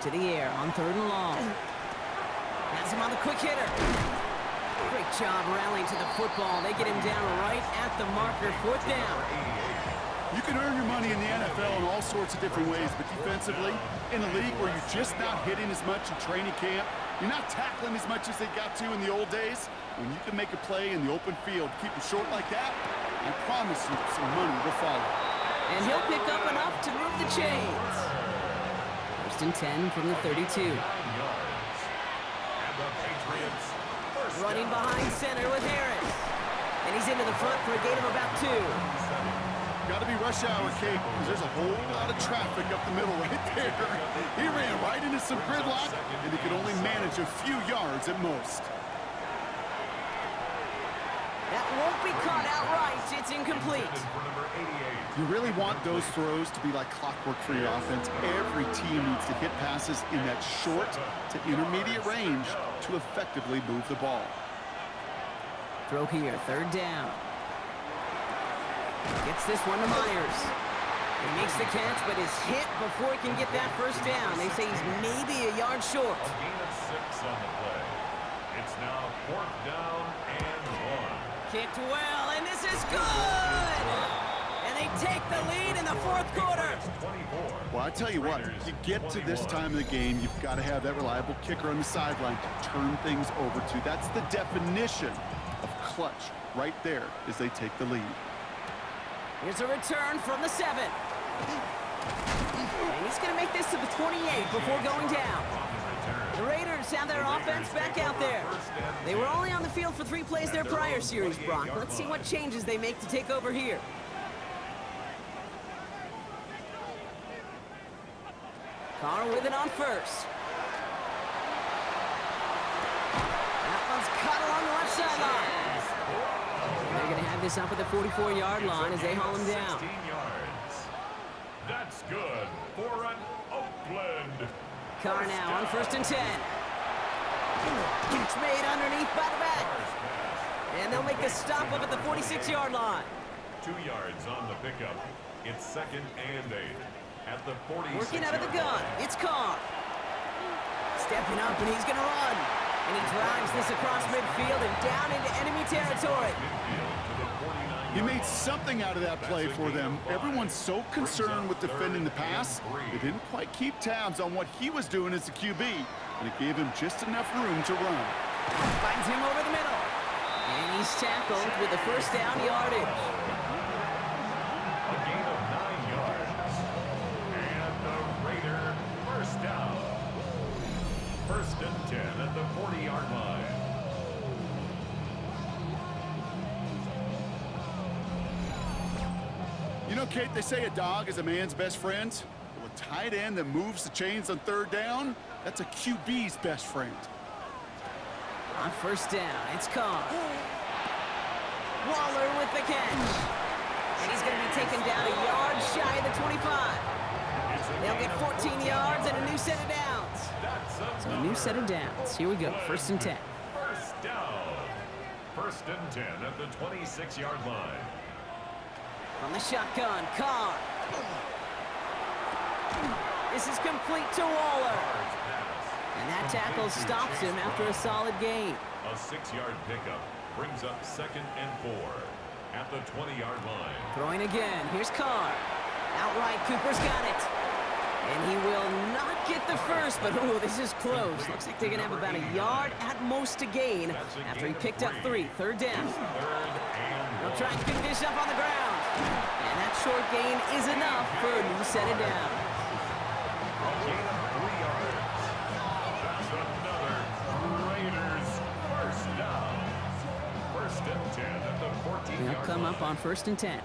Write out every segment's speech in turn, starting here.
To the air on 3rd and long. Has him on the quick hitter. Great job rallying to the football. They get him down right at the marker. 4th down. You can earn your money in the NFL in all sorts of different ways, but defensively, in a league where you're just not hitting as much in training camp, you're not tackling as much as they got to in the old days, when you can make a play in the open field, keep it short like that, I promise you some money will follow. And he'll pick up enough to move the chains. 1st and 10 from the 32. Running behind center with Harris. And he's into the front for a gain of about 2. Got to be rush hour, Kate, because there's a whole lot of traffic up the middle right there. He ran right into some gridlock, and he could only manage a few yards at most. That won't be caught outright. It's incomplete. You really want those throws to be like clockwork for your offense. Every team needs to hit passes in that short to intermediate range to effectively move the ball. Throw here, 3rd down. Gets this one to Myers. He makes the catch, but is hit before he can get that 1st down. They say he's maybe a yard short. A gain of 6 on the play. It's now 4th down and 1. Kicked well, and this is good! And they take the lead in the 4th quarter. Well, I tell you what, you get to this time of the game, you've got to have that reliable kicker on the sideline to turn things over to. That's the definition of clutch right there as they take the lead. Here's a return from the 7. And he's going to make this to the 28 before going down. The Raiders have their offense back out there. They were only on the field for 3 plays their prior series, Brock. Let's see what changes they make to take over here. Carr with it on 1st. That one's cut along the left sideline. They're going to have this up at the 44-yard line as they haul him down. 16 yards. That's good for an Oakland. Carr now on 1st and 10. Catch made underneath by the back. And they'll make a stop up at the 46-yard line. 2 yards on the pickup. It's 2nd and 8 at the 46. Working out of the gun. It's Carr. Stepping up, and he's going to run. And he drives this across midfield and down into enemy territory. He made something out of that play for them. Everyone's so concerned with defending the pass, they didn't quite keep tabs on what he was doing as a QB, and it gave him just enough room to run. Finds him over the middle. And he's tackled with the 1st down yardage. A gain of 9 yards. And the Raider 1st down. 1st and 10 at the 40-yard line. You know, Kate, they say a dog is a man's best friend. Well, a tight end that moves the chains on 3rd down, that's a QB's best friend. On 1st down, it's Carr. Waller with the catch. And he's going to be taken down a yard shy of the 25. They'll get 14 yards and a new set of downs. So a new set of downs. Here we go, 1st and 10. 1st down. 1st and 10 at the 26-yard line. From the shotgun, Carr. This is complete to Waller. And that tackle stops him after a solid gain. A 6-yard pickup brings up 2nd and 4 at the 20-yard line. Throwing again. Here's Carr. Outright, Cooper's got it. And he will not get the 1st, but oh, this is close. Looks like they're going to have about a yard at most to gain after he picked up 3. 3rd down. They'll try and pick this up on the ground. And that short gain is enough for a new set of downs. A gain of 3 yards. That's another Raiders 1st down. 1st and 10 at the 14-yard line. They'll come up on 1st and 10.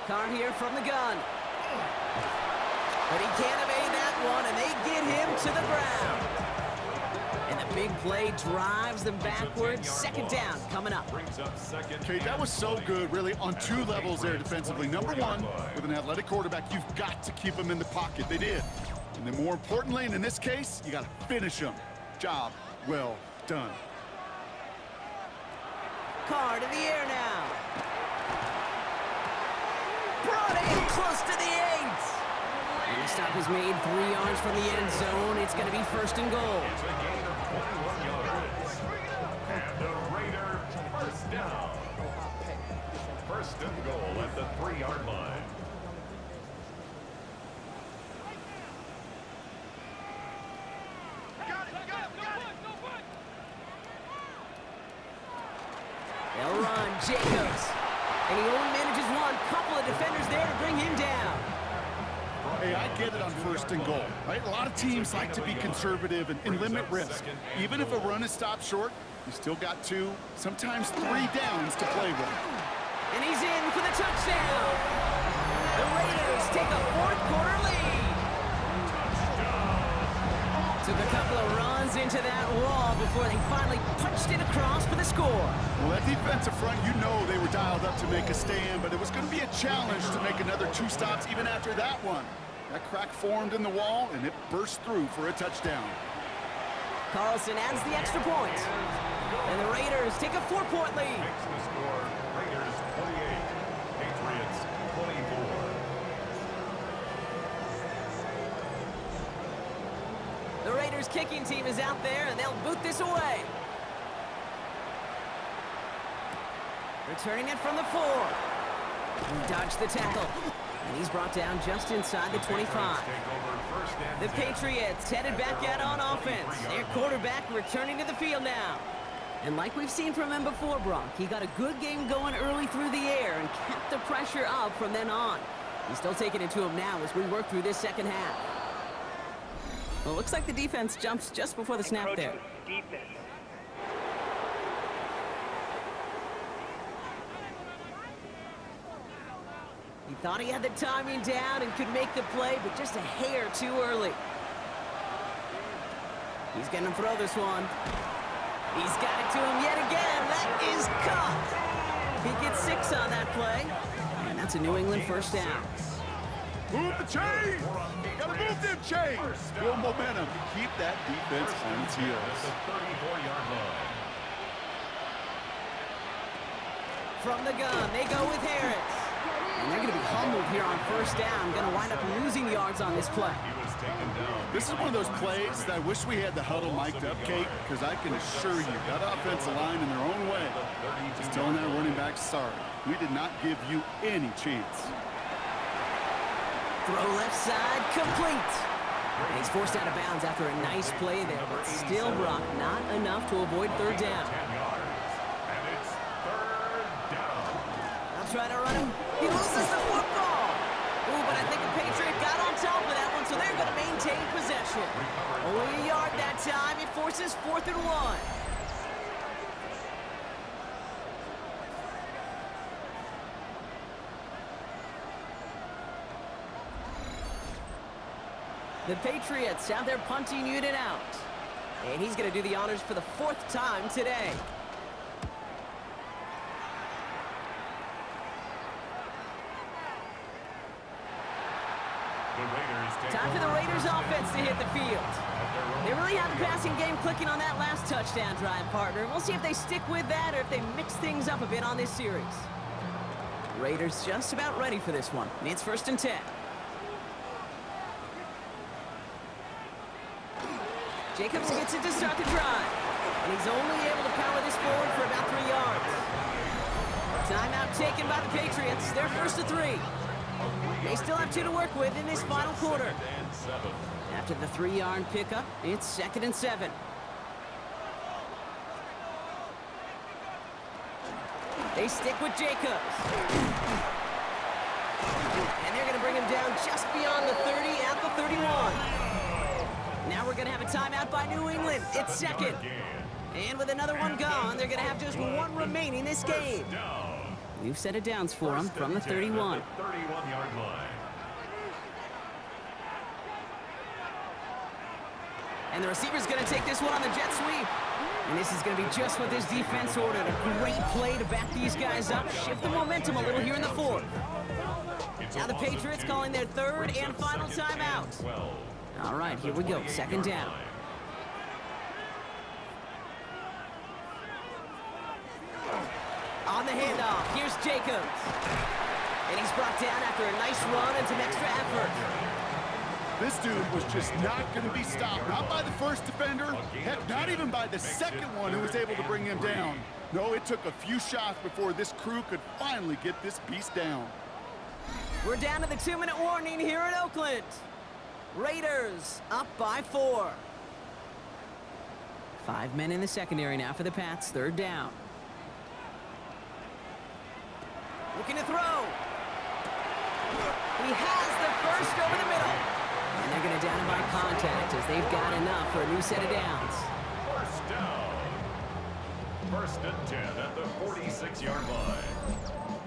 Carr here from the gun. But he can't evade that one, and they get him to the ground. And the big play drives them backwards. 2nd down coming up. Okay, that was so good, really, on 2 levels there defensively. Number 1, with an athletic quarterback, you've got to keep him in the pocket. They did. And then more importantly, and in this case, you got to finish him. Job well done. Carr to the air now. close to the 8. And the stop is made 3 yards from the end zone. It's going to be first and goal. It's a gain of 21 yards. And the Raider first down. First and goal at the 3-yard line. They'll run, Jacobs. And he only manages one. Couple of defenders there to bring him down. Hey, I get it on first and goal, right? A lot of teams like to be conservative and limit risk. Even if a run is stopped short, you still got 2, sometimes 3 downs to play with. And he's in for the touchdown. The Raiders take a fourth-quarter lead. Took a couple of runs into that wall before they finally punched it across for the score. Well, that defensive front, you know they were dialed up to make a stand, but it was going to be a challenge to make another 2 stops even after that one. That crack formed in the wall, and it burst through for a touchdown. Carlson adds the extra point. And the Raiders take a 4-point lead. Makes the score Raiders 28, Patriots 24. The Raiders kicking team is out there, and they'll boot this away. Returning it from the 4. He dodged the tackle. And he's brought down just inside the 25. The Patriots headed back out on offense. Their quarterback returning to the field now. And like we've seen from him before, Brock, he got a good game going early through the air and kept the pressure up from then on. He's still taking it to him now as we work through this second half. Well, it looks like the defense jumps just before the snap there. He thought he had the timing down and could make the play, but just a hair too early. He's going to throw this one. He's got it to him yet again. That is caught. He gets 6 on that play, and that's a New England first down. Move the chains! Gotta move them chains! Build momentum to keep that defense on its heels. The 34-yard line. From the gun, they go with Harris. And they're going to be humbled here on first down. Going to wind up losing yards on this play. He was taken down. This is one of those plays that I wish we had the huddle mic'd up, Kate, because I can assure you that offensive line in their own way is telling that running back, sorry, we did not give you any chance. Throw left side, complete. And he's forced out of bounds after a nice play there, but still, Brock, not enough to avoid third down. 10 yards. And it's third down. They'll try to run him. He loses the football. Ooh, but I think the Patriot got on top of that one, so they're going to maintain possession. Only a yard that time. It forces 4th and 1. The Patriots have their punting unit out. And he's going to do the honors for the 4th time today. Time for the Raiders offense to hit the field. They really have the passing game clicking on that last touchdown drive, partner. We'll see if they stick with that or if they mix things up a bit on this series. Raiders just about ready for this one. It's 1st and 10. Jacobs gets it to start the drive. And he's only able to power this forward for about 3 yards. Timeout taken by the Patriots. They're 1st and 3. They still have 2 to work with in this final quarter. After the 3-yard pickup, it's 2nd and 7. They stick with Jacobs. And they're going to bring him down just beyond the 30 at the 31. Now we're going to have a timeout by New England. It's 2nd. And with another one gone, they're going to have just 1 remaining this game. We've set it downs for him from the 31. 31-yard line. And the receiver's going to take this one on the jet sweep. And this is going to be just what this defense ordered. A great play to back these guys up, shift the momentum a little here in the 4th. Now the Patriots calling their 3rd and final timeout. All right, here we go, 2nd down. On the handoff, here's Jacobs. And he's brought down after a nice run and some extra effort. This dude was just not going to be stopped. Not by the first defender. Heck, not even by the second one who was able to bring him down. No, it took a few shots before this crew could finally get this beast down. We're down to the 2-minute warning here in Oakland. Raiders up by 4. 5 men in the secondary now for the Pats. 3rd down. Looking to throw. He has the first over the middle. And they're going to down him by contact as they've got enough for a new set of downs. First down. 1st and 10 at the 46-yard line.